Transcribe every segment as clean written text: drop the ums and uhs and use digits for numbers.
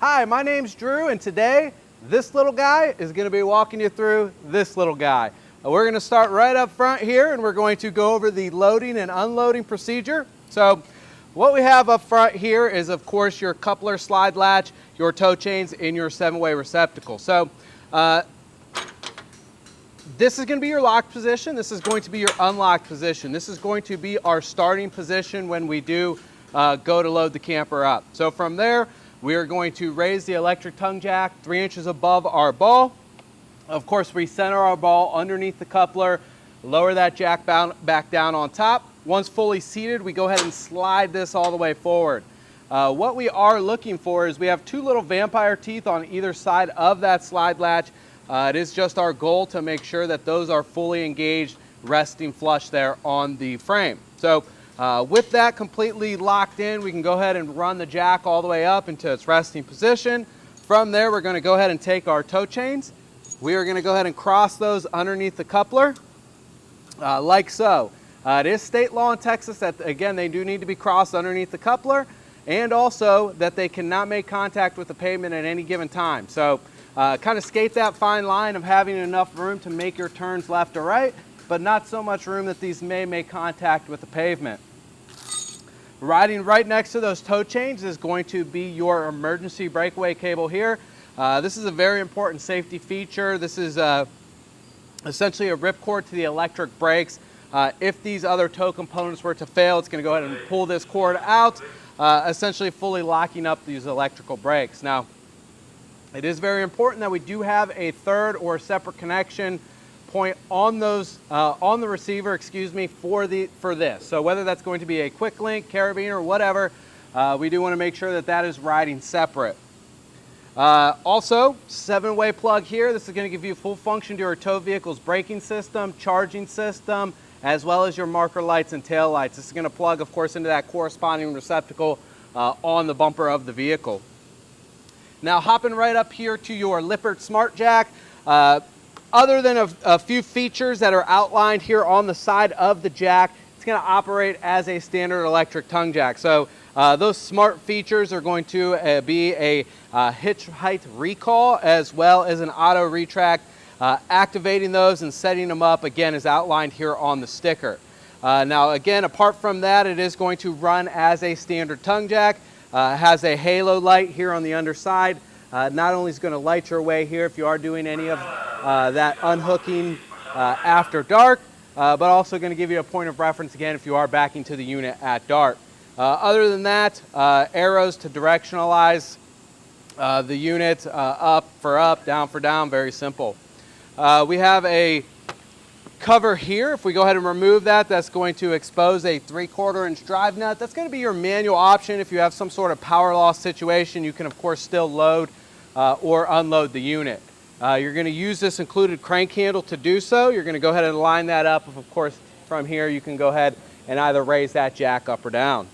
Hi, my name's Drew, and today this little guy is going to be walking you through this little guy. We're going to start right up front here, and we're going to go over the loading and unloading procedure. So what we have up front here is, of course, your coupler slide latch, your tow chains, and your 7-way receptacle. So this is going to be your locked position. This is going to be your unlocked position. This is going to be our starting position when we do go to load the camper up. So from there, we are going to raise the electric tongue jack 3 inches above our ball. Of course, we center our ball underneath the coupler, lower that jack back down on top. Once fully seated, we go ahead and slide this all the way forward. What we are looking for is we have 2 little vampire teeth on either side of that slide latch. It is just our goal to make sure that those are fully engaged, resting flush there on the frame. So with that completely locked in, we can go ahead and run the jack all the way up into its resting position. From there, we're going to go ahead and take our tow chains. We are going to go ahead and cross those underneath the coupler, like so. It is state law in Texas that, again, they do need to be crossed underneath the coupler, and also that they cannot make contact with the pavement at any given time. So kind of skate that fine line of having enough room to make your turns left or right, but not so much room that these may make contact with the pavement. Riding right next to those tow chains is going to be your emergency breakaway cable here. This is a very important safety feature. This is essentially a ripcord to the electric brakes. If these other tow components were to fail, it's going to go ahead and pull this cord out, essentially fully locking up these electrical brakes. Now, it is very important that we do have a third or separate connection point on those on the receiver, for this. So whether that's going to be a quick link, carabiner, or whatever, we do want to make sure that that is riding separate. Also, 7-way plug here. This is going to give you full function to your tow vehicle's braking system, charging system, as well as your marker lights and tail lights. This is going to plug, of course, into that corresponding receptacle on the bumper of the vehicle. Now, hopping right up here to your Lippert Smart Jack. Other than a few features that are outlined here on the side of the jack, it's going to operate as a standard electric tongue jack. So those smart features are going to be a hitch height recall as well as an auto retract. Activating those and setting them up, again, is outlined here on the sticker. Now, again, apart from that, it is going to run as a standard tongue jack. It has a halo light here on the underside. Not only is it going to light your way here if you are doing any of that unhooking after dark, but also going to give you a point of reference again if you are backing to the unit at dark. Other than that, arrows to directionalize the unit, up for up, down for down, very simple. We have a cover here. If we go ahead and remove that, that's going to expose a 3/4 inch drive nut. That's going to be your manual option. If you have some sort of power loss situation, you can of course still load or unload the unit. You're going to use this included crank handle to do so. You're going to go ahead and line that up. Of course, from here you can go ahead and either raise that jack up or down.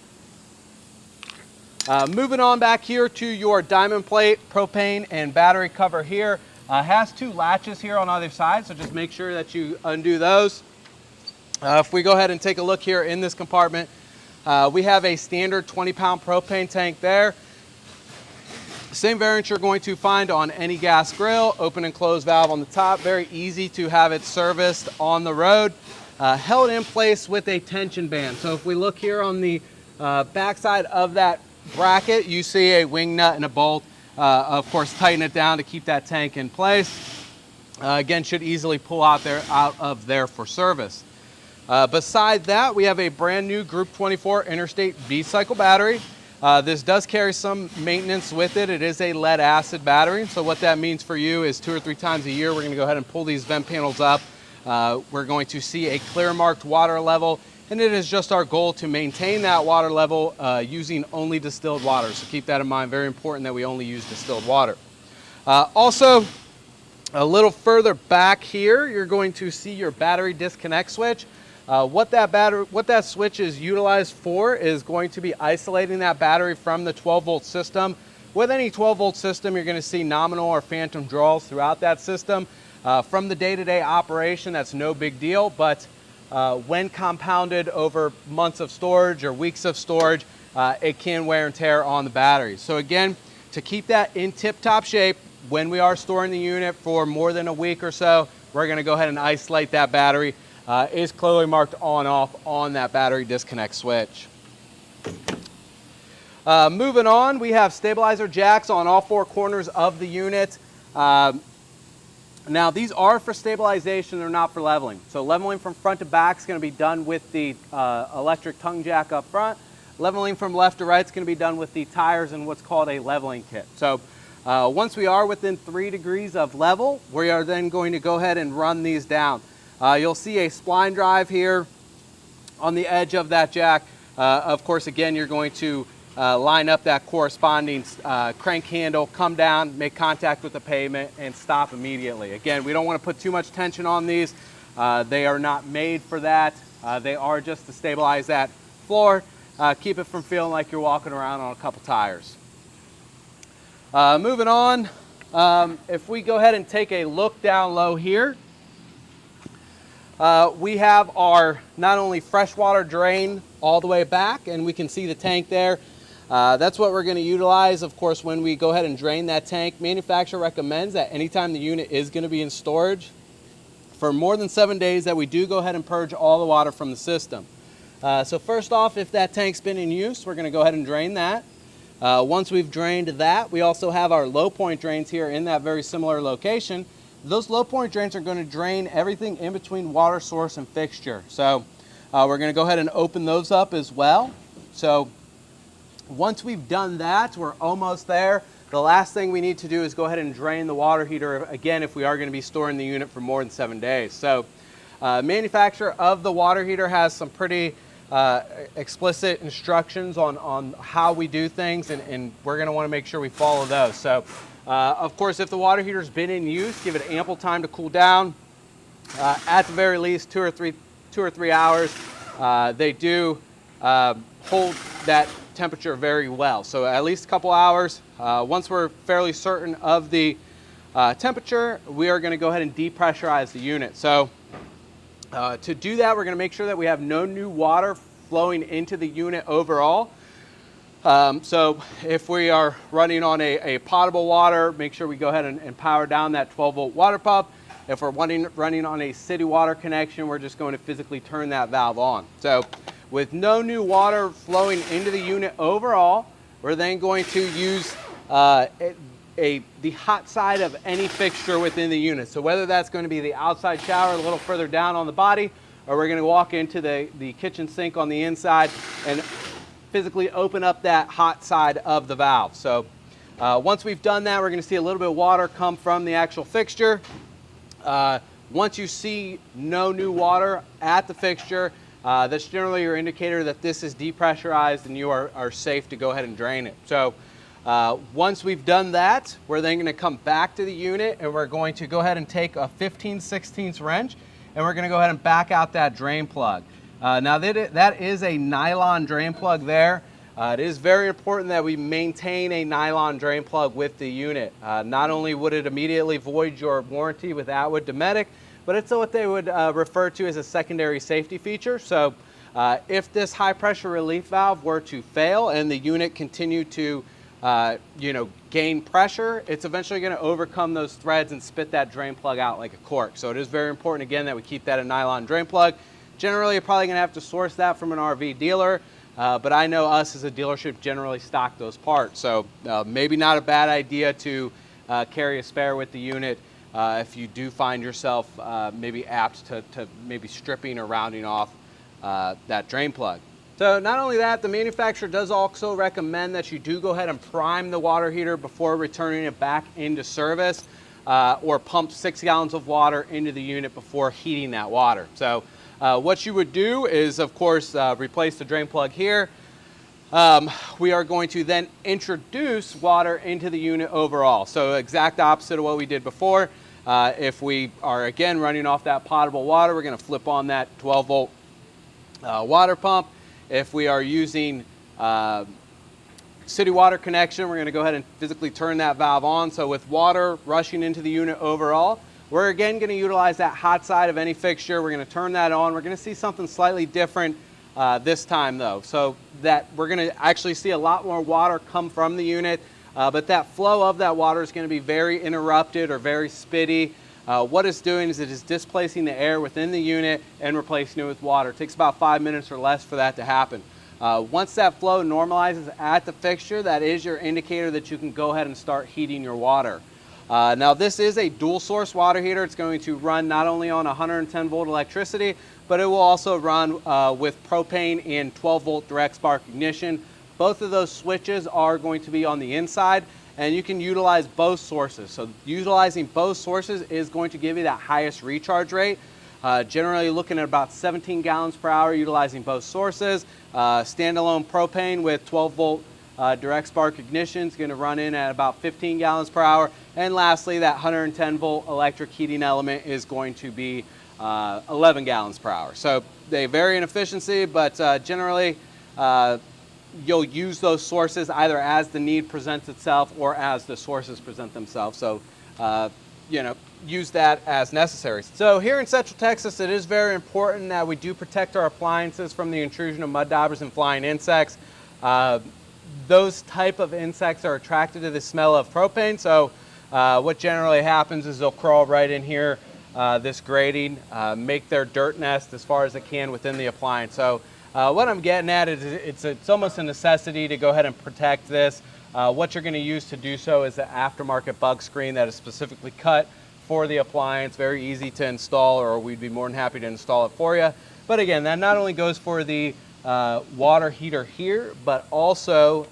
Moving on back here to your diamond plate propane and battery cover here. Has 2 latches here on either side, so just make sure that you undo those. If we go ahead and take a look here in this compartment, we have a standard 20-pound propane tank there. Same variant you're going to find on any gas grill, open and close valve on the top. Very easy to have it serviced on the road. Held in place with a tension band. So if we look here on the backside of that bracket, you see a wing nut and a bolt. Of course, tighten it down to keep that tank in place. Again, should easily pull out of there for service. Beside that, we have a brand new Group 24 Interstate B-Cycle battery. This does carry some maintenance with it. It is a lead acid battery. So what that means for you is 2 or 3 times a year, we're going to go ahead and pull these vent panels up. We're going to see a clear marked water level. And it is just our goal to maintain that water level using only distilled water. So keep that in mind. Very important that we only use distilled water. Also, a little further back here, you're going to see your battery disconnect switch. What that switch is utilized for is going to be isolating that battery from the 12-volt system. With any 12-volt system, you're going to see nominal or phantom draws throughout that system. From the day-to-day operation, that's no big deal, but when compounded over months of storage or weeks of storage, it can wear and tear on the battery. So again, to keep that in tip-top shape, when we are storing the unit for more than a week or so, we're going to go ahead and isolate that battery. Is clearly marked on/off on that battery disconnect switch. Moving on, we have stabilizer jacks on all four corners of the unit. Now these are for stabilization, they're not for leveling. So leveling from front to back is going to be done with the electric tongue jack up front. Leveling from left to right is going to be done with the tires and what's called a leveling kit. So once we are within 3 degrees of level, we are then going to go ahead and run these down. You'll see a spline drive here on the edge of that jack. Of course, again, you're going to line up that corresponding crank handle, come down, make contact with the pavement, and stop immediately. Again, we don't want to put too much tension on these. They are not made for that. They are just to stabilize that floor, keep it from feeling like you're walking around on a couple tires. Moving on, if we go ahead and take a look down low here, we have our not only freshwater drain all the way back, and we can see the tank there. That's what we're going to utilize, of course, when we go ahead and drain that tank. Manufacturer recommends that anytime the unit is going to be in storage for more than 7 days, that we do go ahead and purge all the water from the system. So first off, if that tank's been in use, we're going to go ahead and drain that. Once we've drained that, we also have our low point drains here in that very similar location. Those low point drains are going to drain everything in between water source and fixture. So we're going to go ahead and open those up as well. So once we've done that, we're almost there. The last thing we need to do is go ahead and drain the water heater, again, if we are going to be storing the unit for more than 7 days. So manufacturer of the water heater has some pretty explicit instructions on how we do things, and we're going to want to make sure we follow those. So of course, if the water heater's been in use, give it ample time to cool down. At the very least, 2 or 3 hours. They do hold that temperature very well. So at least a couple hours. Once we're fairly certain of the temperature, we are going to go ahead and depressurize the unit. So to do that, we're going to make sure that we have no new water flowing into the unit overall. So if we are running on a potable water, make sure we go ahead and power down that 12-volt water pump. If we're running on a city water connection, we're just going to physically turn that valve on. So with no new water flowing into the unit overall, we're then going to use the hot side of any fixture within the unit. So whether that's going to be the outside shower a little further down on the body, or we're going to walk into the kitchen sink on the inside and physically open up that hot side of the valve. So once we've done that, we're going to see a little bit of water come from the actual fixture. Once you see no new water at the fixture, that's generally your indicator that this is depressurized and you are safe to go ahead and drain it. So once we've done that, we're then going to come back to the unit and we're going to go ahead and take a 15/16 wrench and we're going to go ahead and back out that drain plug. Now that is a nylon drain plug there. It is very important that we maintain a nylon drain plug with the unit. Not only would it immediately void your warranty with Atwood Dometic, but it's what they would refer to as a secondary safety feature. So if this high pressure relief valve were to fail and the unit continued to gain pressure, it's eventually going to overcome those threads and spit that drain plug out like a cork. So it is very important, again, that we keep that a nylon drain plug. Generally, you're probably going to have to source that from an RV dealer, but I know us as a dealership generally stock those parts. So maybe not a bad idea to carry a spare with the unit if you do find yourself maybe apt to maybe stripping or rounding off that drain plug. So not only that, the manufacturer does also recommend that you do go ahead and prime the water heater before returning it back into service, or pump 6 gallons of water into the unit before heating that water. So what you would do is, of course, replace the drain plug here. We are going to then introduce water into the unit overall. So exact opposite of what we did before. If we are, again, running off that potable water, we're going to flip on that 12-volt water pump. If we are using city water connection, we're going to go ahead and physically turn that valve on. So with water rushing into the unit overall, we're again going to utilize that hot side of any fixture. We're going to turn that on. We're going to see something slightly different this time though. So that we're going to actually see a lot more water come from the unit. but that flow of that water is going to be very interrupted or very spitty. What it's doing is it is displacing the air within the unit and replacing it with water. It takes about 5 minutes or less for that to happen. Once that flow normalizes at the fixture, that is your indicator that you can go ahead and start heating your water. Now this is a dual source water heater. It's going to run not only on 110 volt electricity, but it will also run with propane and 12 volt direct spark ignition. Both of those switches are going to be on the inside, and you can utilize both sources. So utilizing both sources is going to give you that highest recharge rate. Generally looking at about 17 gallons per hour utilizing both sources. Standalone propane with 12 volt direct spark ignition is going to run in at about 15 gallons per hour. And lastly, that 110 volt electric heating element is going to be 11 gallons per hour. So they vary in efficiency, but generally you'll use those sources either as the need presents itself or as the sources present themselves. So you know, use that as necessary. So here in Central Texas, it is very important that we do protect our appliances from the intrusion of mud daubers and flying insects. Those type of insects are attracted to the smell of propane. So what generally happens is they'll crawl right in here, this grating, make their dirt nest as far as they can within the appliance. So what I'm getting at is it's almost a necessity to go ahead and protect this. What you're going to use to do so is the aftermarket bug screen that is specifically cut for the appliance. Very easy to install, or we'd be more than happy to install it for you. But again, that not only goes for the water heater here, but also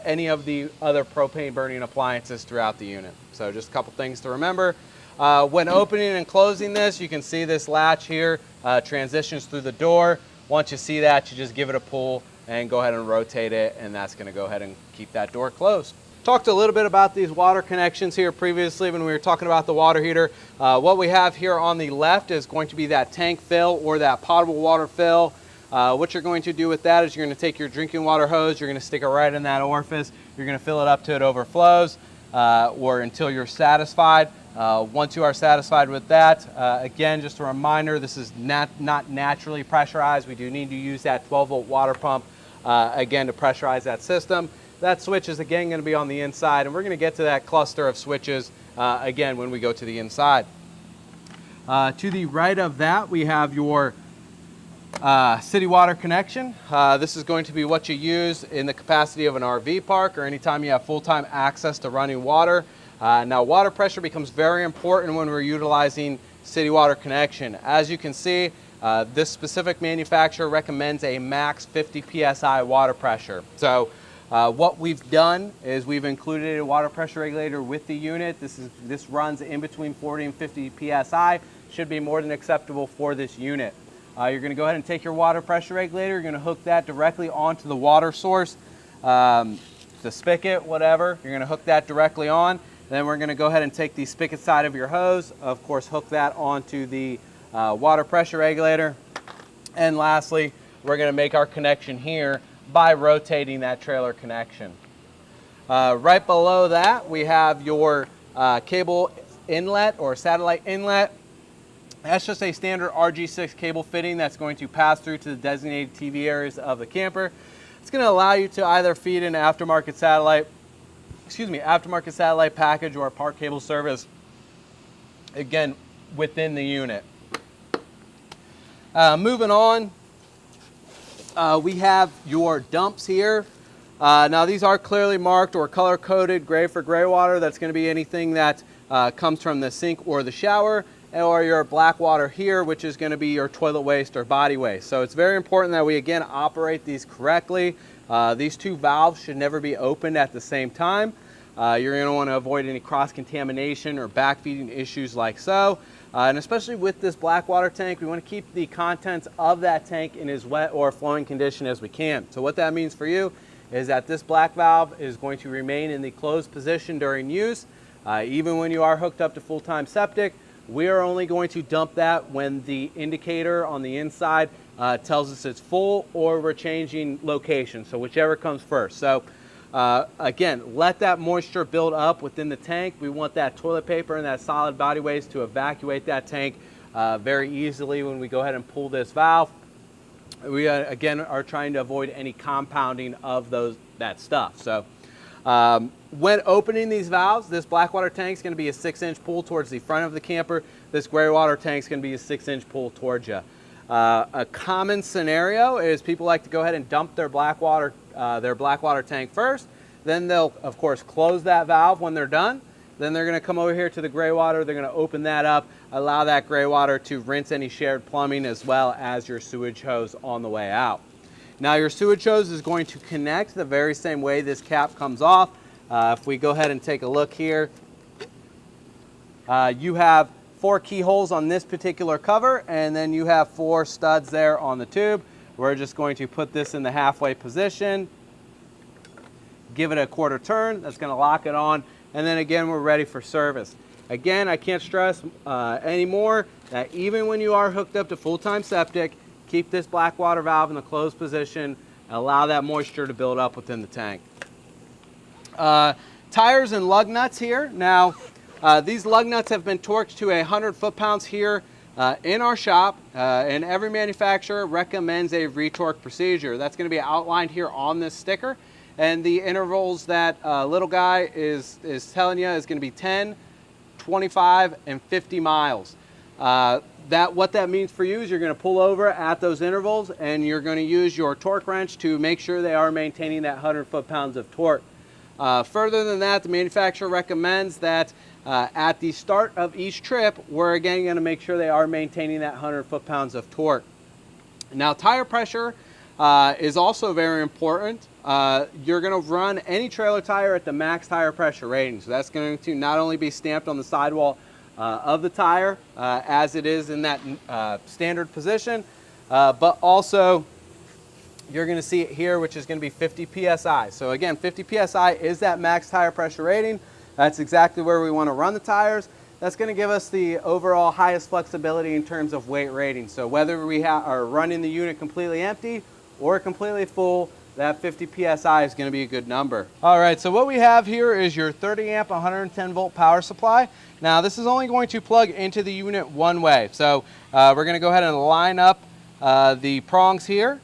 any of the other propane burning appliances throughout the unit. So just a couple things to remember. When opening and closing this, you can see this latch here transitions through the door. Once you see that, you just give it a pull and go ahead and rotate it, and that's going to go ahead and keep that door closed. Talked a little bit about these water connections here previously when we were talking about the water heater. What we have here on the left is going to be that tank fill or that potable water fill. What you're going to do with that is you're going to take your drinking water hose, you're going to stick it right in that orifice, you're going to fill it up till it overflows or until you're satisfied. Once you are satisfied with that, again, just a reminder, this is not naturally pressurized. We do need to use that 12 volt water pump again to pressurize that system. That switch is again going to be on the inside, and we're going to get to that cluster of switches again when we go to the inside. To the right of that, we have your city water connection. This is going to be what you use in the capacity of an RV park or anytime you have full-time access to running water. Now water pressure becomes very important when we're utilizing city water connection. As you can see, this specific manufacturer recommends a max 50 psi water pressure. So what we've done is we've included a water pressure regulator with the unit. This runs in between 40 and 50 psi. Should be more than acceptable for this unit. You're going to go ahead and take your water pressure regulator. You're going to hook that directly onto the water source, the spigot, whatever. You're going to hook that directly on. Then we're going to go ahead and take the spigot side of your hose, of course, hook that onto the water pressure regulator. And lastly, we're going to make our connection here by rotating that trailer connection. Right below that, we have your cable inlet or satellite inlet. That's just a standard RG6 cable fitting that's going to pass through to the designated TV areas of the camper. It's going to allow you to either feed an aftermarket satellite package or a park cable service, again, within the unit. Moving on, we have your dumps here. Now these are clearly marked or color coded, gray for gray water. That's going to be anything that comes from the sink or the shower, or your black water here, which is going to be your toilet waste or body waste. So it's very important that we again operate these correctly. These two valves should never be opened at the same time. You're going to want to avoid any cross-contamination or backfeeding issues like so. And especially with this black water tank, we want to keep the contents of that tank in as wet or flowing condition as we can. So what that means for you is that this black valve is going to remain in the closed position during use. Even when you are hooked up to full-time septic, we are only going to dump that when the indicator on the inside tells us it's full or we're changing location, so whichever comes first. So again, let that moisture build up within the tank. We want that toilet paper and that solid body waste to evacuate that tank very easily when we go ahead and pull this valve. We again are trying to avoid any compounding of that stuff. So When opening these valves, this black water tank is going to be a 6-inch pull towards the front of the camper. This gray water tank is going to be a 6-inch pull towards you. A common scenario is people like to go ahead and dump their black water tank first. Then they'll, of course, close that valve when they're done. Then they're going to come over here to the gray water. They're going to open that up, allow that gray water to rinse any shared plumbing as well as your sewage hose on the way out. Now your sewage hose is going to connect the very same way this cap comes off. If we go ahead and take a look here, you have 4 keyholes on this particular cover, and then you have 4 studs there on the tube. We're just going to put this in the halfway position, give it a 1/4 turn. That's going to lock it on. And then again, we're ready for service. Again, I can't stress anymore that even when you are hooked up to full-time septic, keep this black water valve in the closed position, allow that moisture to build up within the tank. Tires and lug nuts here. Now, these lug nuts have been torqued to 100 foot-pounds here in our shop, and every manufacturer recommends a retorque procedure. That's going to be outlined here on this sticker. And the intervals that little guy is telling you is going to be 10, 25, and 50 miles. What that means for you is you're going to pull over at those intervals and you're going to use your torque wrench to make sure they are maintaining that 100 foot-pounds of torque. Further than that, the manufacturer recommends that at the start of each trip, we're again going to make sure they are maintaining that 100 foot-pounds of torque. Now, tire pressure is also very important. You're going to run any trailer tire at the max tire pressure rating. So that's going to not only be stamped on the sidewall of the tire as it is in that standard position, but also you're going to see it here, which is going to be 50 PSI. So again, 50 PSI is that max tire pressure rating. That's exactly where we want to run the tires. That's going to give us the overall highest flexibility in terms of weight rating. So whether we are running the unit completely empty or completely full, that 50 PSI is going to be a good number. All right, so what we have here is your 30 amp 110 volt power supply. Now this is only going to plug into the unit one way. So we're going to go ahead and line up the prongs here,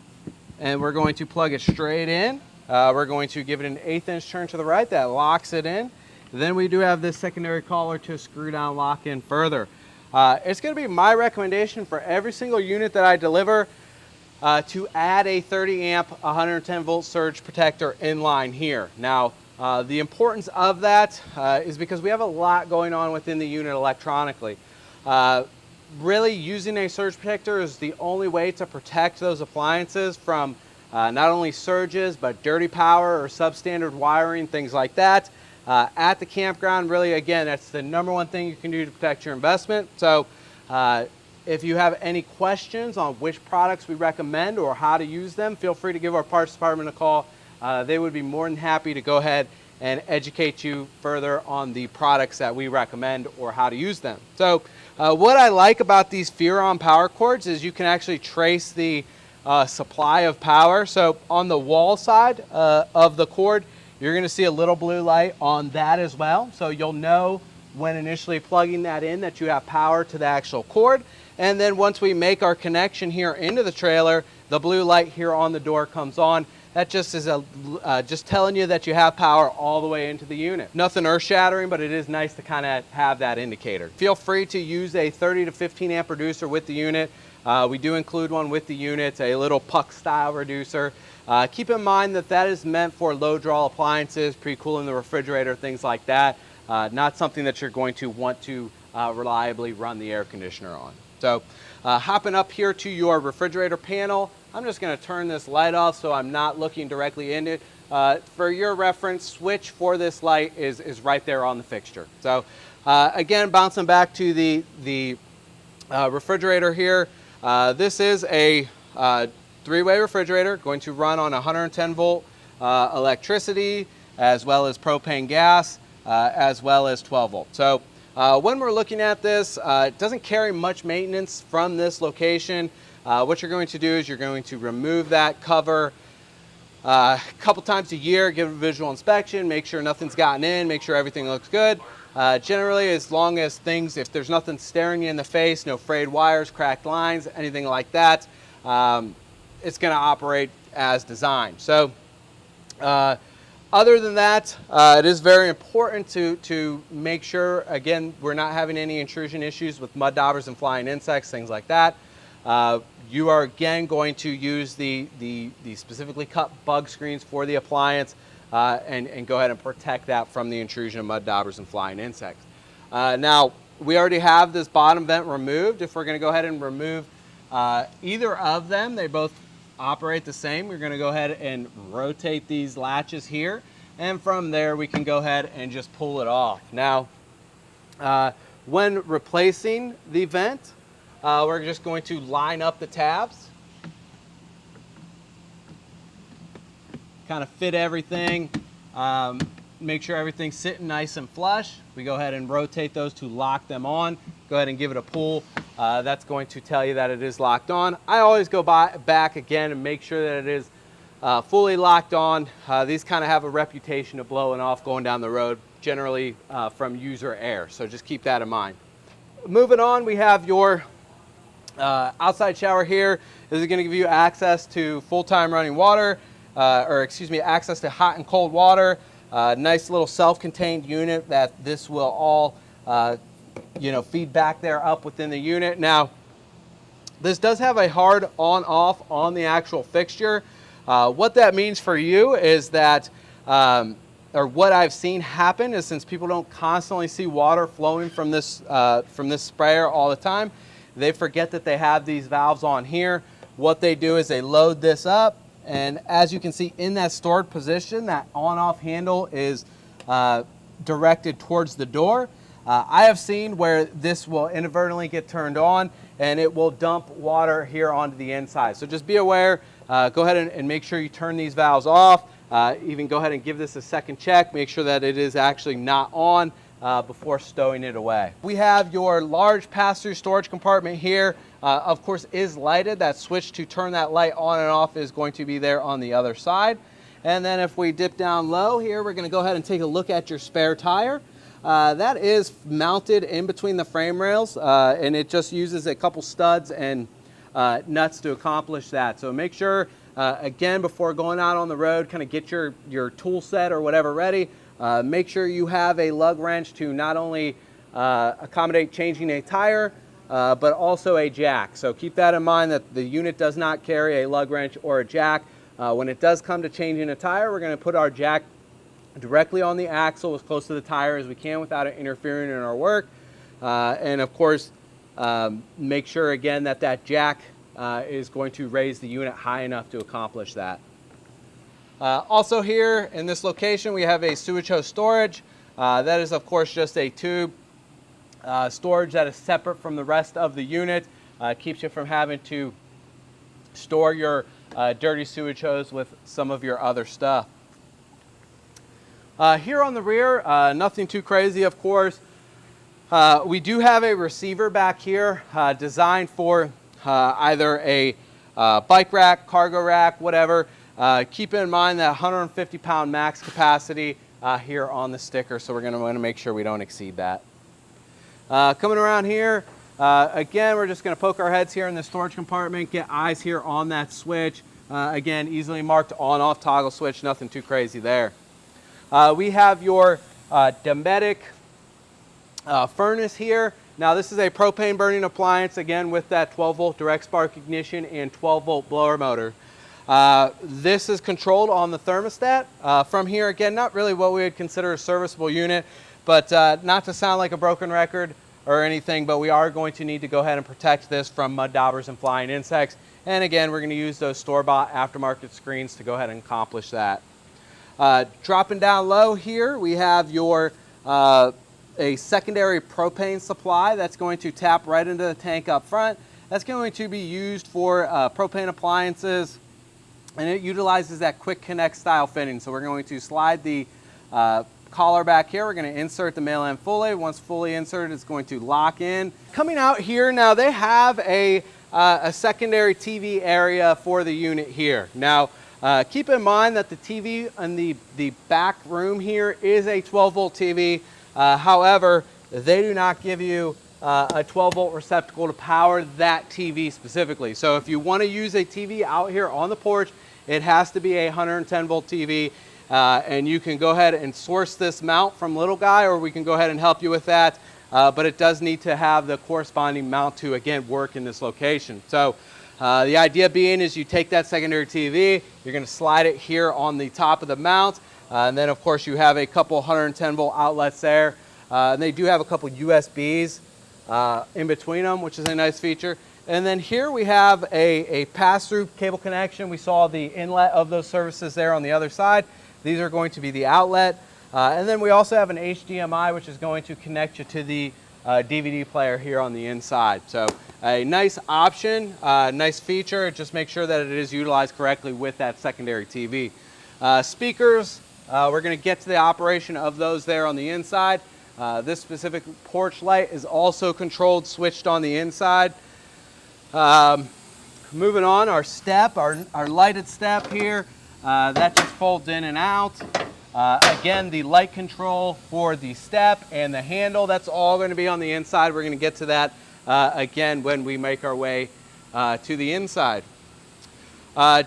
and we're going to plug it straight in. We're going to give it an 1/8 inch turn to the right. That locks it in. Then we do have this secondary collar to screw down, lock in further. It's going to be my recommendation for every single unit that I deliver to add a 30 amp 110 volt surge protector in line here. Now the importance of that is because we have a lot going on within the unit electronically. Really using a surge protector is the only way to protect those appliances from not only surges but dirty power or substandard wiring, things like that. At the campground, really, again, that's the #1 thing you can do to protect your investment. So if you have any questions on which products we recommend or how to use them, feel free to give our parts department a call. They would be more than happy to go ahead and educate you further on the products that we recommend or how to use them. So what I like about these Furon power cords is you can actually trace the supply of power. So on the wall side of the cord, you're going to see a little blue light on that as well. So you'll know when initially plugging that in that you have power to the actual cord. And then once we make our connection here into the trailer, the blue light here on the door comes on. That just is just telling you that you have power all the way into the unit. Nothing earth-shattering, but it is nice to kind of have that indicator. Feel free to use a 30 to 15 amp reducer with the unit. We do include one with the unit, a little puck style reducer. Keep in mind that that is meant for low draw appliances, pre-cooling the refrigerator, things like that. Not something that you're going to want to reliably run the air conditioner on. So hopping up here to your refrigerator panel, I'm just going to turn this light off so I'm not looking directly in it. For your reference, switch for this light is right there on the fixture. So again, bouncing back to the refrigerator here, this is a 3-way refrigerator going to run on 110 volt electricity as well as propane gas as well as 12 volt. So when we're looking at this, it doesn't carry much maintenance from this location. What you're going to do is you're going to remove that cover a couple times a year, give it a visual inspection, make sure nothing's gotten in, make sure everything looks good. Generally, as long as if there's nothing staring you in the face, no frayed wires, cracked lines, anything like that, it's going to operate as designed. So Other than that, it is very important to make sure, again, we're not having any intrusion issues with mud daubers and flying insects, things like that. You are, again, going to use the specifically cut bug screens for the appliance and go ahead and protect that from the intrusion of mud daubers and flying insects. Now, we already have this bottom vent removed. If we're going to go ahead and remove either of them, they both operate the same. We're going to go ahead and rotate these latches here, and from there we can go ahead and just pull it off. Now, when replacing the vent, we're just going to line up the tabs, kind of fit everything, make sure everything's sitting nice and flush. We go ahead and rotate those to lock them on. Go ahead and give it a pull. That's going to tell you that it is locked on. I always go back again and make sure that it is fully locked on. These kind of have a reputation of blowing off going down the road, generally from user error. So just keep that in mind. Moving on, we have your outside shower here. This is going to give you access to full-time running water, access to hot and cold water. Nice little self-contained unit that this will all feed back there up within the unit. Now, this does have a hard on-off on the actual fixture. What that means for you is that, or what I've seen happen is, since people don't constantly see water flowing from this sprayer all the time, they forget that they have these valves on here. What they do is they load this up, and as you can see in that stored position, that on-off handle is directed towards the door. I have seen where this will inadvertently get turned on and it will dump water here onto the inside. So just be aware, go ahead and make sure you turn these valves off. Even go ahead and give this a second check, make sure that it is actually not on before stowing it away. We have your large pass-through storage compartment here. Of course, is lighted. That switch to turn that light on and off is going to be there on the other side. And then if we dip down low here, we're going to go ahead and take a look at your spare tire. That is mounted in between the frame rails, and it just uses a couple studs and nuts to accomplish that. So make sure, again, before going out on the road, kind of get your tool set or whatever ready. Make sure you have a lug wrench to not only accommodate changing a tire, but also a jack. So keep that in mind, that the unit does not carry a lug wrench or a jack. When it does come to changing a tire, we're going to put our jack directly on the axle as close to the tire as we can without it interfering in our work. And of course, make sure again that that jack is going to raise the unit high enough to accomplish that. Also here in this location, we have a sewage hose storage. That is of course just a tube storage that is separate from the rest of the unit. Keeps you from having to store your dirty sewage hose with some of your other stuff. Here on the rear, nothing too crazy, of course. We do have a receiver back here designed for either a bike rack, cargo rack, whatever. Keep in mind that 150-pound max capacity here on the sticker, so we're going to want to make sure we don't exceed that. Coming around here, again, we're just going to poke our heads here in the storage compartment, get eyes here on that switch. Again, easily marked on-off toggle switch, nothing too crazy there. We have your Dometic furnace here. Now this is a propane burning appliance, again with that 12-volt direct spark ignition and 12-volt blower motor. This is controlled on the thermostat. From here, again, not really what we would consider a serviceable unit, but not to sound like a broken record or anything, but we are going to need to go ahead and protect this from mud daubers and flying insects. And again, we're going to use those store-bought aftermarket screens to go ahead and accomplish that. Dropping down low here, we have your a secondary propane supply that's going to tap right into the tank up front. That's going to be used for propane appliances, and it utilizes that quick connect style fitting. So we're going to slide the collar back here. We're going to insert the male end fully. Once fully inserted, it's going to lock in. Coming out here now, they have a secondary TV area for the unit here. Now, keep in mind that the TV in the back room here is a 12-volt TV. However, they do not give you a 12-volt receptacle to power that TV specifically. So if you want to use a TV out here on the porch, it has to be a 110-volt TV. and you can go ahead and source this mount from Little Guy, or we can go ahead and help you with that. But it does need to have the corresponding mount to, again, work in this location. So the idea being is you take that secondary TV, you're going to slide it here on the top of the mount, and then of course you have a couple 110 volt outlets there, and they do have a couple USBs in between them, which is a nice feature. And then here we have a pass-through cable connection. We saw the inlet of those services there on the other side. These are going to be the outlet. And then we also have an HDMI, which is going to connect you to the DVD player here on the inside. So a nice option, nice feature. Just make sure that it is utilized correctly with that secondary TV. Speakers, we're going to get to the operation of those there on the inside. This specific porch light is also controlled, switched on the inside. Moving on, our step, our lighted step here, that just folds in and out. Again, the light control for the step and the handle, that's all going to be on the inside. We're going to get to that again when we make our way to the inside.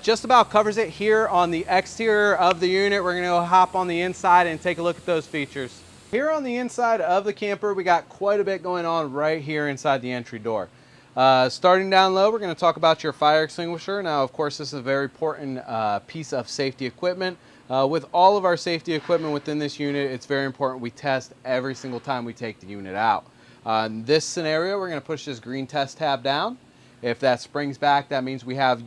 Just about covers it here on the exterior of the unit. We're going to go hop on the inside and take a look at those features. Here on the inside of the camper, we got quite a bit going on right here inside the entry door. Starting down low, we're going to talk about your fire extinguisher. Now, of course, this is a very important piece of safety equipment. With all of our safety equipment within this unit, it's very important we test every single time we take the unit out. In this scenario, we're going to push this green test tab down. If that springs back, that means we have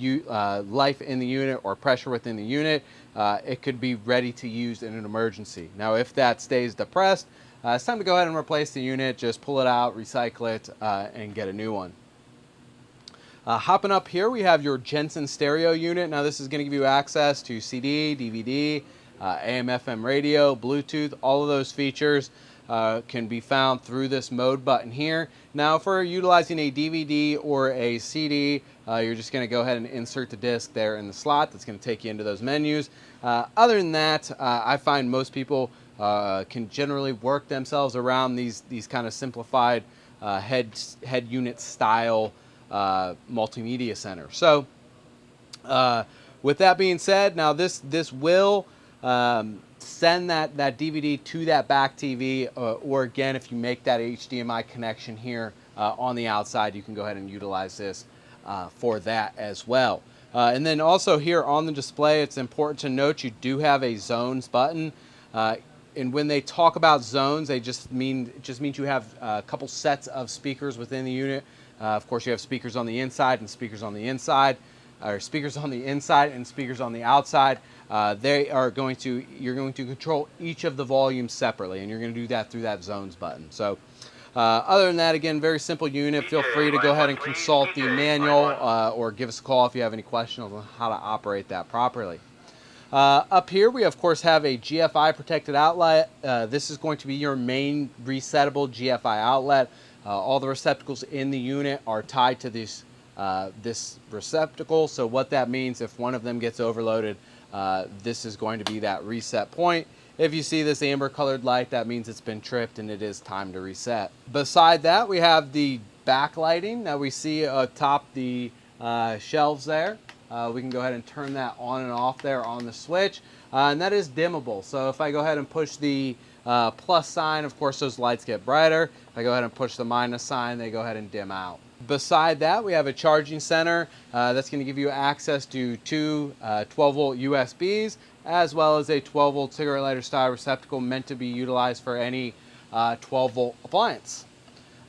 life in the unit or pressure within the unit. It could be ready to use in an emergency. Now, if that stays depressed, it's time to go ahead and replace the unit. Just pull it out, recycle it, and get a new one. Hopping up here, we have your Jensen stereo unit. Now, this is going to give you access to CD, DVD, AM/FM radio, Bluetooth. All of those features can be found through this mode button here. Now, if we're utilizing a DVD or a CD, you're just going to go ahead and insert the disc there in the slot. That's going to take you into those menus. Other than that, I find most people can generally work themselves around these kind of simplified head unit style multimedia center. So with that being said, now this will send that DVD to that back TV, or again, if you make that HDMI connection here on the outside, you can go ahead and utilize this for that as well. And then also here on the display, it's important to note you do have a zones button. And when they talk about zones, it just means you have a couple sets of speakers within the unit. Of course, you have speakers on the inside and speakers on the inside, or speakers on the inside and speakers on the outside. You're going to control each of the volumes separately, and you're going to do that through that zones button. So other than that, again, very simple unit. Feel free to go ahead and consult the manual or give us a call if you have any questions on how to operate that properly. Up here, we of course have a GFI protected outlet. This is going to be your main resettable GFI outlet. All the receptacles in the unit are tied to this receptacle. So what that means, if one of them gets overloaded, this is going to be that reset point. If you see this amber colored light, that means it's been tripped and it is time to reset. Beside that, we have the backlighting that we see atop the shelves there. We can go ahead and turn that on and off there on the switch, and that is dimmable. So if I go ahead and push the plus sign, of course those lights get brighter. If I go ahead and push the minus sign, they go ahead and dim out. Beside that, we have a charging center that's going to give you access to two 12-volt USBs, as well as a 12-volt cigarette lighter style receptacle meant to be utilized for any 12-volt appliance.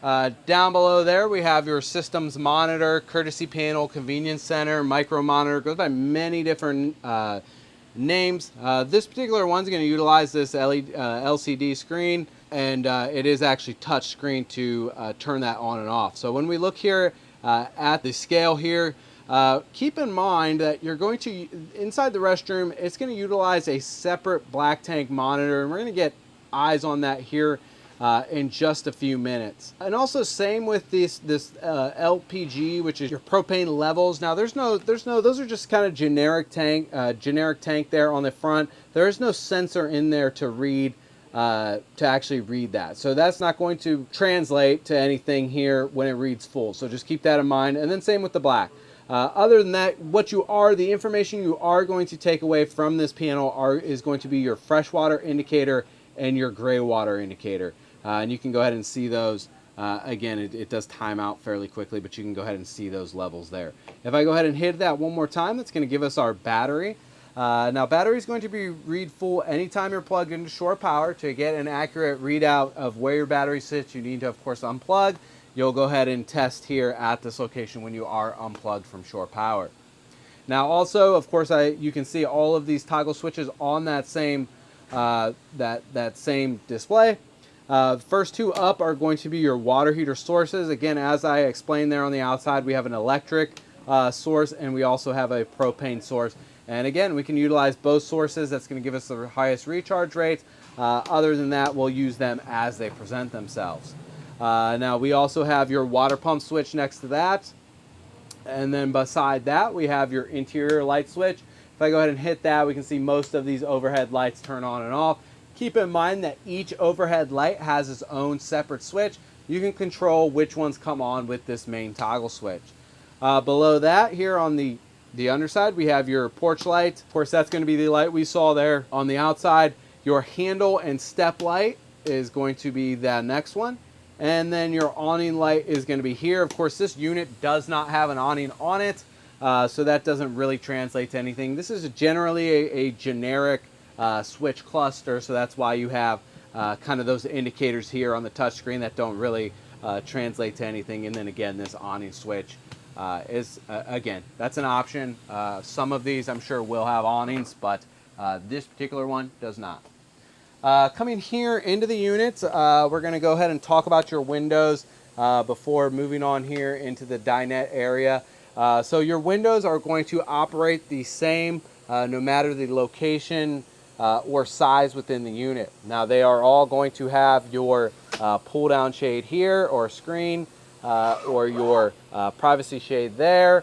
Down below there, we have your systems monitor, courtesy panel, convenience center, micro monitor. It goes by many different names. This particular one's going to utilize this LCD screen, and it is actually touch screen to turn that on and off. So when we look here at the scale here, keep in mind that you're going to, inside the restroom, it's going to utilize a separate black tank monitor, and we're going to get eyes on that here in just a few minutes. And also same with this LPG, which is your propane levels. Now those are just kind of generic tank there on the front. There is no sensor in there to read, to actually read that. So that's not going to translate to anything here when it reads full. So just keep that in mind. And then same with the black. Other than that, the information you are going to take away from this panel is going to be your freshwater indicator and your gray water indicator. And you can go ahead and see those. Again, it does time out fairly quickly, but you can go ahead and see those levels there. If I go ahead and hit that one more time, that's going to give us our battery. Now, battery is going to be read full anytime you're plugged into shore power. To get an accurate readout of where your battery sits, you need to, of course, unplug. You'll go ahead and test here at this location when you are unplugged from shore power. Now, also, of course, you can see all of these toggle switches on that same same display. The first two up are going to be your water heater sources. Again, as I explained there on the outside, we have an electric source and we also have a propane source. And again, we can utilize both sources. That's going to give us the highest recharge rates. Other than that, we'll use them as they present themselves. Now, we also have your water pump switch next to that. And then beside that, we have your interior light switch. If I go ahead and hit that, we can see most of these overhead lights turn on and off. Keep in mind that each overhead light has its own separate switch. You can control which ones come on with this main toggle switch. Below that, here on the underside, we have your porch light. Of course, that's going to be the light we saw there on the outside. Your handle and step light is going to be that next one. And then your awning light is going to be here. Of course, this unit does not have an awning on it, so that doesn't really translate to anything. This is generally a generic switch cluster, so that's why you have kind of those indicators here on the touchscreen that don't really translate to anything. And then again, this awning switch is, again, that's an option. Some of these I'm sure will have awnings, but this particular one does not. Coming here into the units, we're going to go ahead and talk about your windows before moving on here into the dinette area. So your windows are going to operate the same no matter the location or size within the unit. Now, they are all going to have your pull down shade here or screen or your privacy shade there.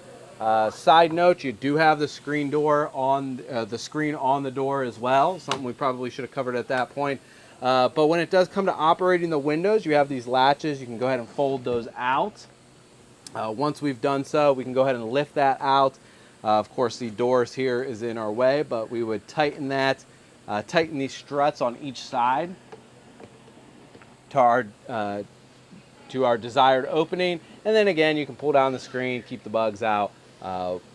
Side note, you do have the screen door on the screen on the door as well, something we probably should have covered at that point. But when it does come to operating the windows, you have these latches. You can go ahead and fold those out. Once we've done so, we can go ahead and lift that out. Of course, the doors here is in our way, but we would tighten that, tighten these struts on each side to our desired opening. And then again, you can pull down the screen, keep the bugs out.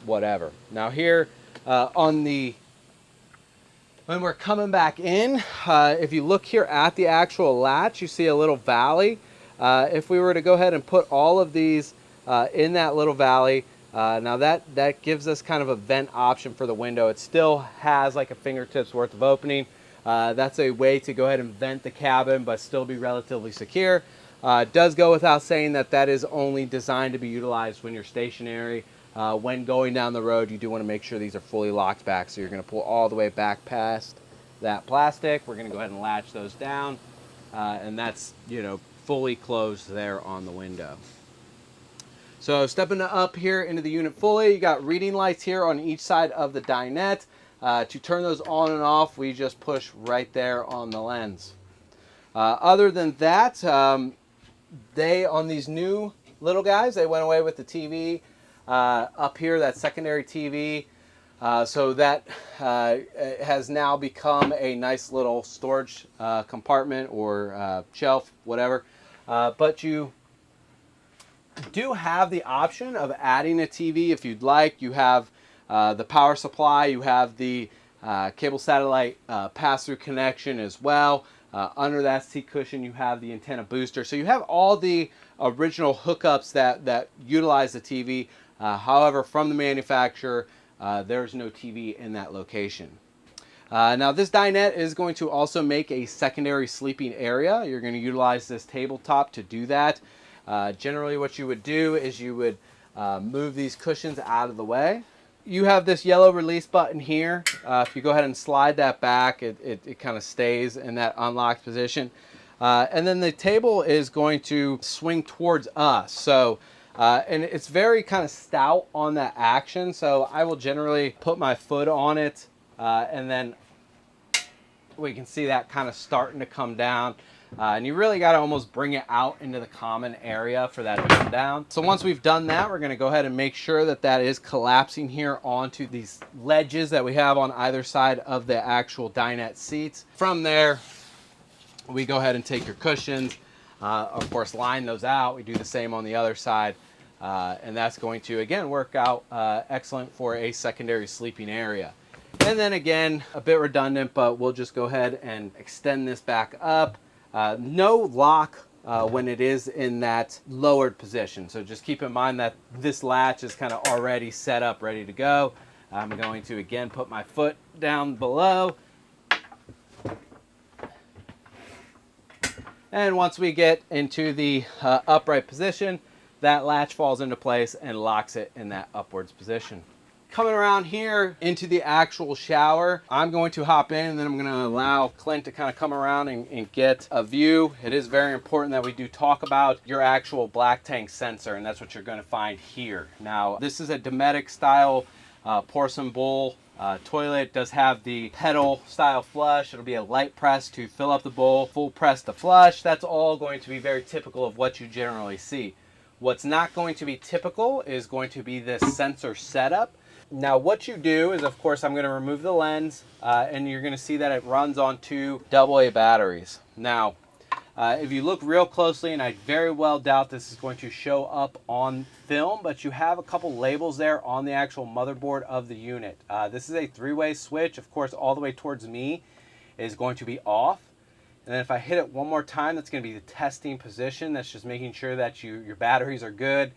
Whatever. Now here when we're coming back in, if you look here at the actual latch, you see a little valley. If we were to go ahead and put all of these in that little valley, now that gives us kind of a vent option for the window. It still has like a fingertip's worth of opening. That's a way to go ahead and vent the cabin but still be relatively secure. It does go without saying that that is only designed to be utilized when you're stationary. When going down the road, you do want to make sure these are fully locked back. So you're going to pull all the way back past that plastic. We're going to go ahead and latch those down. And that's, fully closed there on the window. So stepping up here into the unit fully, you got reading lights here on each side of the dinette. To turn those on and off, we just push right there on the lens. Other than that, on these new little guys, they went away with the TV. Up here, that secondary TV, so that has now become a nice little storage compartment or shelf, whatever. But you do have the option of adding a TV if you'd like. You have the power supply, you have the cable satellite pass-through connection as well. Under that seat cushion, you have the antenna booster. So you have all the original hookups that utilize the TV. However, from the manufacturer, there's no TV in that location. Now, this dinette is going to also make a secondary sleeping area. You're going to utilize this tabletop to do that. Generally, what you would do is you would move these cushions out of the way. You have this yellow release button here. If you go ahead and slide that back, it kind of stays in that unlocked position. And then the table is going to swing towards us. So, and it's very kind of stout on that action. So I will generally put my foot on it and then we can see that kind of starting to come down. And you really got to almost bring it out into the common area for that to come down. So once we've done that, we're going to go ahead and make sure that that is collapsing here onto these ledges that we have on either side of the actual dinette seats. From there, we go ahead and take your cushions, of course, line those out. We do the same on the other side. And that's going to, again, work out excellent for a secondary sleeping area. And then again, a bit redundant, but we'll just go ahead and extend this back up. No lock when it is in that lowered position. So just keep in mind that this latch is kind of already set up, ready to go. I'm going to, again, put my foot down below. And once we get into the upright position, that latch falls into place and locks it in that upwards position. Coming around here into the actual shower, I'm going to hop in and then I'm going to allow Clint to kind of come around and get a view. It is very important that we do talk about your actual black tank sensor, and that's what you're going to find here. Now, this is a Dometic style porcelain bowl toilet. It does have the pedal style flush. It'll be a light press to fill up the bowl, full press to flush. That's all going to be very typical of what you generally see. What's not going to be typical is going to be this sensor setup. Now what you do is, of course, I'm going to remove the lens and you're going to see that it runs on 2 AA batteries. Now, if you look real closely, and I very well doubt this is going to show up on film, but you have a couple labels there on the actual motherboard of the unit. This is a 3-way switch. Of course, all the way towards me is going to be off. And then if I hit it one more time, that's going to be the testing position. That's just making sure that your batteries are good,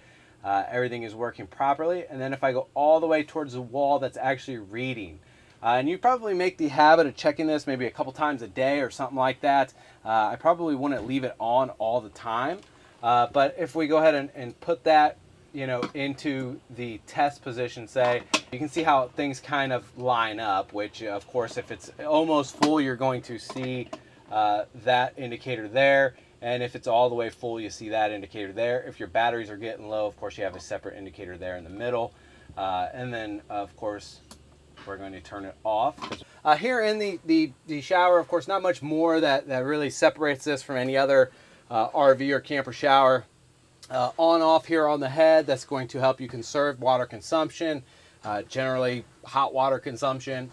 everything is working properly. And then if I go all the way towards the wall, that's actually reading. And you probably make the habit of checking this maybe a couple times a day or something like that. I probably wouldn't leave it on all the time. But if we go ahead and put that, into the test position, say, you can see how things kind of line up, which of course, if it's almost full, you're going to see that indicator there, and if it's all the way full, you see that indicator there. If your batteries are getting low, of course, you have a separate indicator there in the middle. And then, of course, we're going to turn it off. Here in the shower, of course, not much more that really separates this from any other RV or camper shower. On-off here on the head, that's going to help you conserve water consumption, generally hot water consumption.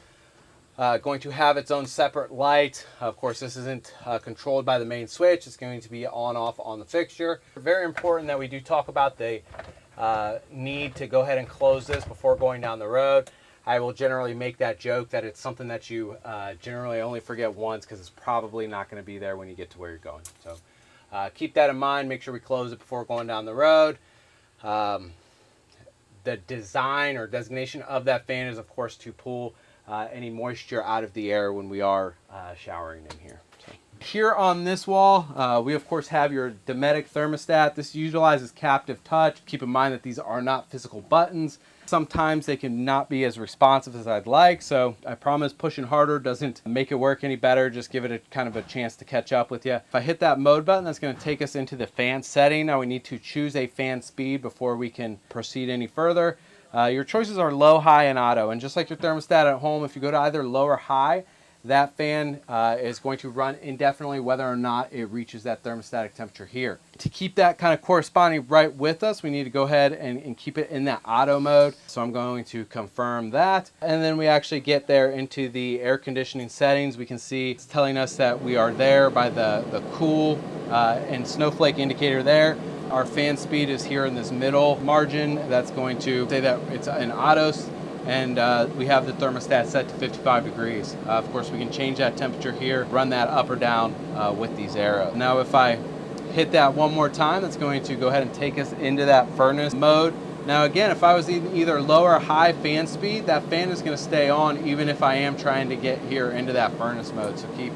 Going to have its own separate light. Of course, this isn't controlled by the main switch. It's going to be on-off on the fixture. Very important that we do talk about the need to go ahead and close this before going down the road. I will generally make that joke that it's something that you generally only forget once, because it's probably not going to be there when you get to where you're going. So keep that in mind. Make sure we close it before going down the road. The design or designation of that fan is, of course, to pull any moisture out of the air when we are showering in here. So, here on this wall, we of course have your Dometic thermostat. This utilizes captive touch. Keep in mind that these are not physical buttons. Sometimes they can not be as responsive as I'd like, so I promise pushing harder doesn't make it work any better. Just give it a kind of a chance to catch up with you. If I hit that mode button, that's going to take us into the fan setting. Now we need to choose a fan speed before we can proceed any further. Your choices are low, high, and auto. And just like your thermostat at home, if you go to either low or high, that fan is going to run indefinitely whether or not it reaches that thermostatic temperature here. To keep that kind of corresponding right with us, we need to go ahead and keep it in that auto mode. So I'm going to confirm that. And then we actually get there into the air conditioning settings. We can see it's telling us that we are there by the cool and snowflake indicator there. Our fan speed is here in this middle margin. That's going to say that it's in autos, and we have the thermostat set to 55 degrees. Of course, we can change that temperature here, run that up or down with these arrows. Now, if I hit that one more time, that's going to go ahead and take us into that furnace mode. Now, again, if I was either low or high fan speed, that fan is going to stay on even if I am trying to get here into that furnace mode. So keep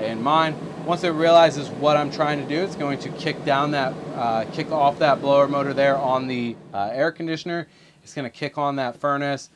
in mind. Once it realizes what I'm trying to do, it's going to kick off that blower motor there on the air conditioner. It's going to kick on that furnace.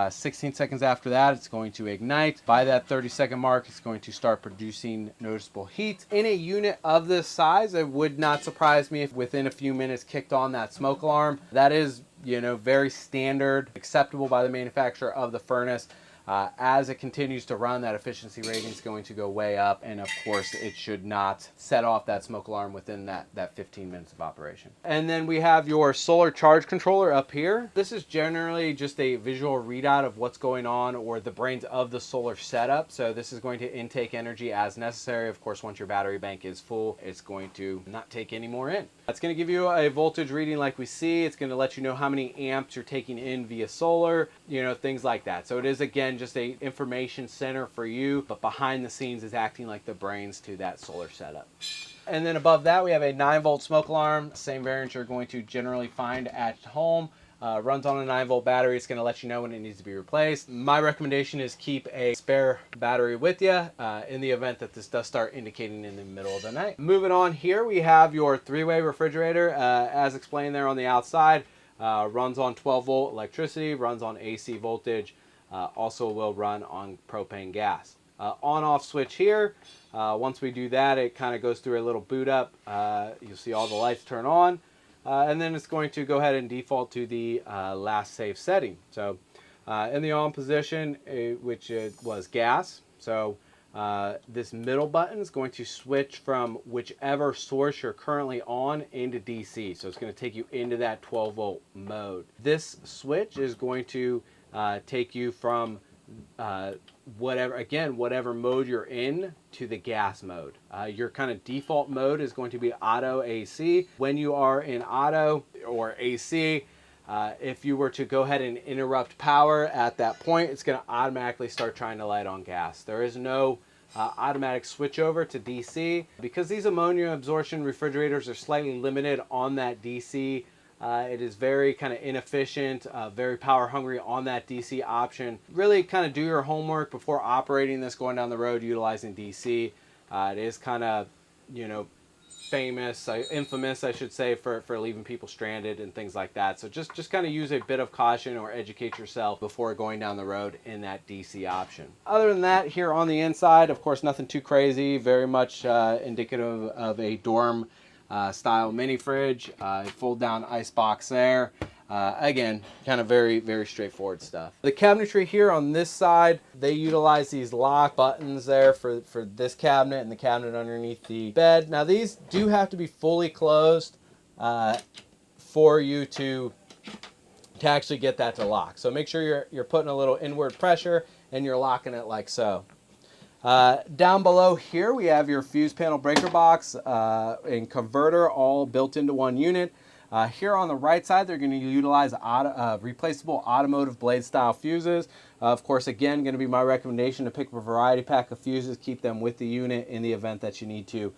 16 seconds after that, it's going to ignite. By that 30-second mark, it's going to start producing noticeable heat. In a unit of this size, it would not surprise me if within a few minutes kicked on that smoke alarm. That is, very standard, acceptable by the manufacturer of the furnace. As it continues to run, that efficiency rating is going to go way up, and of course it should not set off that smoke alarm within that 15 minutes of operation. And then we have your solar charge controller up here. This is generally just a visual readout of what's going on, or the brains of the solar setup. So this is going to intake energy as necessary. Of course, once your battery bank is full, it's going to not take any more in. It's going to give you a voltage reading like we see. It's going to let you know how many amps you're taking in via solar, you know, things like that. So it is, again, just a information center for you, but behind the scenes is acting like the brains to that solar setup. And then above that, we have a 9-volt smoke alarm, same variant you're going to generally find at home. Runs on a 9-volt battery. It's going to let you know when it needs to be replaced. My recommendation is keep a spare battery with you in the event that this does start indicating in the middle of the night. Moving on, here we have your 3-way refrigerator, as explained there on the outside. Runs on 12-volt electricity, runs on AC voltage, also will run on propane gas. On-off switch here. Once we do that, it kind of goes through a little boot up. You'll see all the lights turn on. And then it's going to go ahead and default to the last safe setting. So in the on position, which was gas, so this middle button is going to switch from whichever source you're currently on into DC. So it's going to take you into that 12-volt mode. This switch is going to take you from whatever mode you're in to the gas mode. Your kind of default mode is going to be auto AC. When you are in auto or AC, if you were to go ahead and interrupt power at that point, it's going to automatically start trying to light on gas. There is no automatic switch over to DC. Because these ammonia absorption refrigerators are slightly limited on that DC, it is very kind of inefficient, very power hungry on that DC option. Really kind of do your homework before operating this, going down the road utilizing DC. It is kind of, you know, infamous, I should say, for leaving people stranded and things like that. So just kind of use a bit of caution or educate yourself before going down the road in that DC option. Other than that, here on the inside, of course, nothing too crazy, very much indicative of a dorm style mini fridge, fold down ice box there. Again, kind of very, very straightforward stuff. The cabinetry here on this side, they utilize these lock buttons there for this cabinet and the cabinet underneath the bed. Now these do have to be fully closed for you to actually get that to lock. So make sure you're putting a little inward pressure and you're locking it like so. Down below here we have your fuse panel breaker box and converter all built into one unit. Here on the right side, they're going to utilize replaceable automotive blade style fuses. Of course, again, going to be my recommendation to pick up a variety pack of fuses, keep them with the unit in the event that you need to,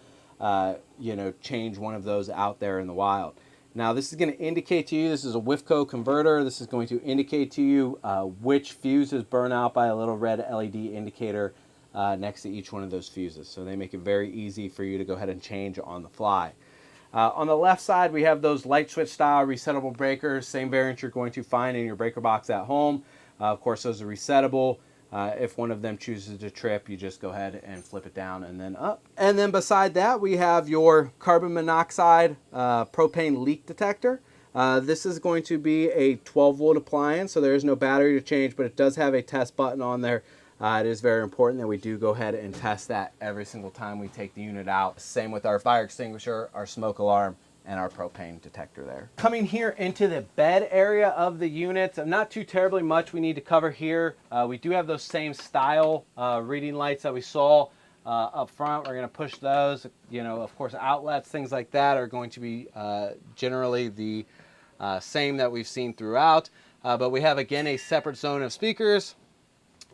you know, change one of those out there in the wild. Now, this is going to indicate to you, this is a WIFCO converter. This is going to indicate to you which fuses burn out by a little red LED indicator next to each one of those fuses. So they make it very easy for you to go ahead and change on the fly. On the left side, we have those light switch style resettable breakers, same variant you're going to find in your breaker box at home. Of course, those are resettable. If one of them chooses to trip, you just go ahead and flip it down and then up. And then beside that, we have your carbon monoxide propane leak detector. This is going to be a 12-volt appliance, so there is no battery to change, but it does have a test button on there. It is very important that we do go ahead and test that every single time we take the unit out. Same with our fire extinguisher, our smoke alarm, and our propane detector there. Coming here into the bed area of the unit, not too terribly much we need to cover here. We do have those same style reading lights that we saw up front. We're going to push those. You know, of course, outlets, things like that are going to be generally the same that we've seen throughout. But we have, again, a separate zone of speakers.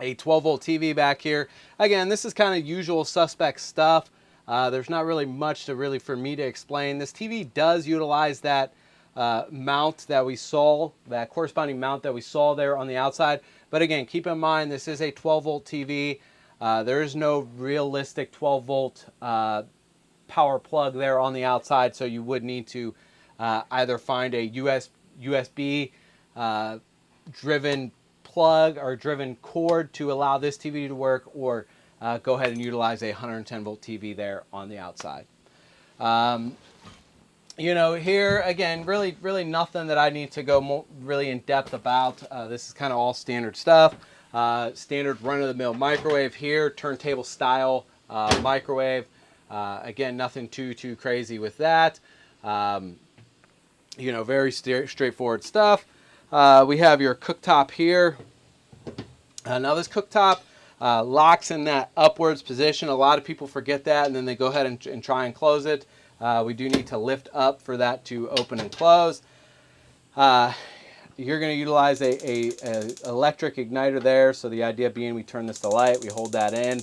A 12-volt TV back here. Again, this is kind of usual suspect stuff. There's not really much for me to explain. This TV does utilize that mount that we saw, that corresponding mount that we saw there on the outside. But again, keep in mind, this is a 12-volt TV. There is no realistic 12-volt power plug there on the outside, so you would need to either find a USB driven plug or driven cord to allow this TV to work, or go ahead and utilize a 110-volt TV there on the outside. You know, here again, really nothing that I need to go really in depth about. This is kind of all standard stuff. Standard run-of-the-mill microwave here, turntable style microwave. Again, nothing too crazy with that. You know, very straightforward stuff. We have your cooktop here. Now this cooktop locks in that upwards position. A lot of people forget that, and then they go ahead and try and close it. We do need to lift up for that to open and close. You're going to utilize a electric igniter there. So the idea being, we turn this to light, we hold that in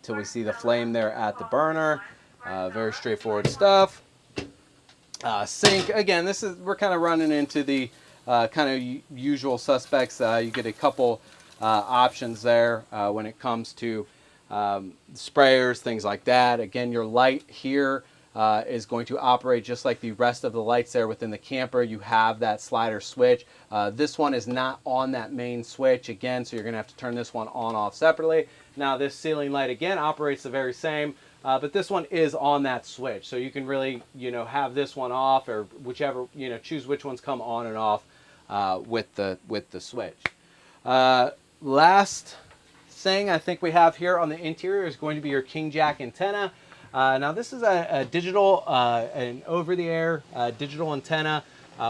till we see the flame there at the burner. Very straightforward stuff. Sink, again, we're kind of running into the kind of usual suspects. You get a couple options there when it comes to sprayers, things like that. Again, your light here is going to operate just like the rest of the lights there within the camper. You have that slider switch. This one is not on that main switch again, so you're going to have to turn this one on off separately. Now this ceiling light again operates the very same, but this one is on that switch, so you can really, you know, have this one off, or whichever, you know, choose which ones come on and off with the switch. Last thing I think we have here on the interior is going to be your king jack antenna. Now this is a digital, an over-the-air digital antenna.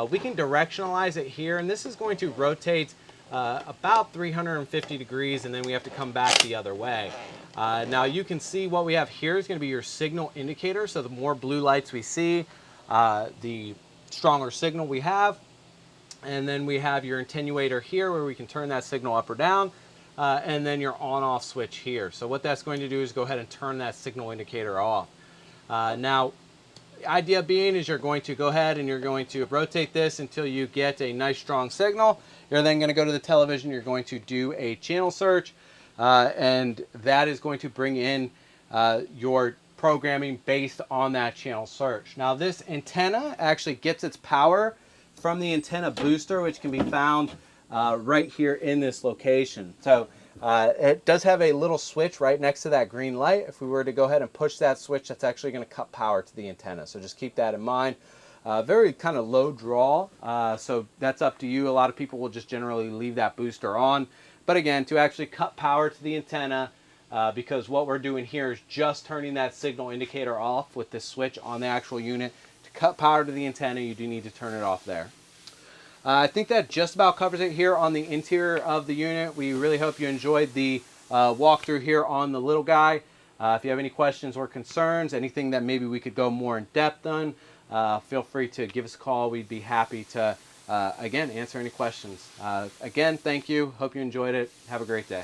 We can directionalize it here, and this is going to rotate about 350 degrees, and then we have to come back the other way. Now you can see what we have here is going to be your signal indicator. So the more blue lights we see, the stronger signal we have. And then we have your attenuator here where we can turn that signal up or down. And then your on-off switch here. So what that's going to do is go ahead and turn that signal indicator off. Now, the idea being is you're going to go ahead and you're going to rotate this until you get a nice strong signal. You're then going to go to the television. You're going to do a channel search, and that is going to bring in your programming based on that channel search. Now, this antenna actually gets its power from the antenna booster, which can be found right here in this location. So it does have a little switch right next to that green light. If we were to go ahead and push that switch, that's actually going to cut power to the antenna. So just keep that in mind. Very kind of low draw, so that's up to you. A lot of people will just generally leave that booster on. But again, to actually cut power to the antenna, because what we're doing here is just turning that signal indicator off with this switch on the actual unit. To cut power to the antenna, you do need to turn it off there. I think that just about covers it here on the interior of the unit. We really hope you enjoyed the walkthrough here on the little guy. If you have any questions or concerns, anything that maybe we could go more in depth on, feel free to give us a call. We'd be happy to, again, answer any questions. Again, thank you. Hope you enjoyed it. Have a great day.